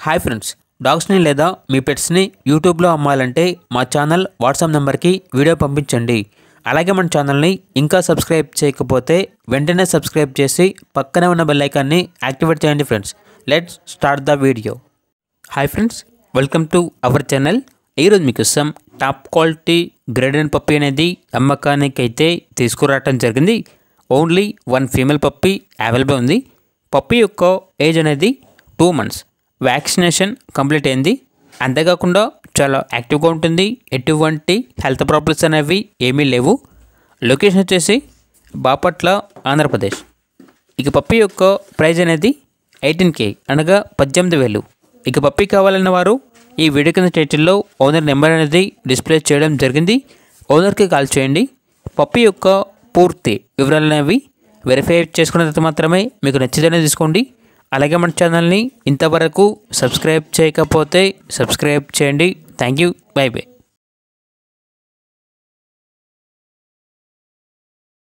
Hi friends, డాగ్స్ని లేదా మీ పెట్స్ని యూట్యూబ్లో అమ్మాలంటే మా ఛానల్ వాట్సాప్ నెంబర్కి వీడియో పంపించండి. అలాగే మన ఛానల్ని ఇంకా సబ్స్క్రైబ్ చేయకపోతే వెంటనే సబ్స్క్రైబ్ చేసి పక్కనే ఉన్న బెల్ ఐకాన్ని యాక్టివేట్ చేయండి friends. Let's start the video. Hi friends, welcome to our channel. ఈరోజు మీకోసం టాప్ క్వాలిటీ గ్రేడెడ్ పప్పీ అనేది అమ్మకానికి అయితే తీసుకురావటం జరిగింది. ఓన్లీ 1 ఫీమేల్ పప్పీ అవైలబుల్ ఉంది. పప్పీ యొక్క ఏజ్ అనేది 2 months. వ్యాక్సినేషన్ కంప్లీట్ అయింది. అంతేకాకుండా చాలా యాక్టివ్గా ఉంటుంది. ఎటువంటి హెల్త్ ప్రాబ్లమ్స్ అనేవి ఏమీ లేవు. లొకేషన్ వచ్చేసి బాపట్ల, ఆంధ్రప్రదేశ్. ఇక పప్పీ యొక్క ప్రైజ్ అనేది 18K అనగా 18,000. ఇక పప్పీ కావాలన్న వారు ఈ వీడియో కింద టైటిల్లో ఓనర్ నెంబర్ అనేది డిస్ప్లే చేయడం జరిగింది. ఓనర్కి కాల్ చేయండి. పప్పీ యొక్క పూర్తి వివరాలు అనేవి వెరిఫై చేసుకున్న తర్వాత మాత్రమే మీకు నచ్చితేనే తీసుకోండి. అలాగే మన ఛానల్ని ఇంతవరకు సబ్స్క్రైబ్ చేయకపోతే సబ్స్క్రైబ్ చేయండి. Thank you. By by.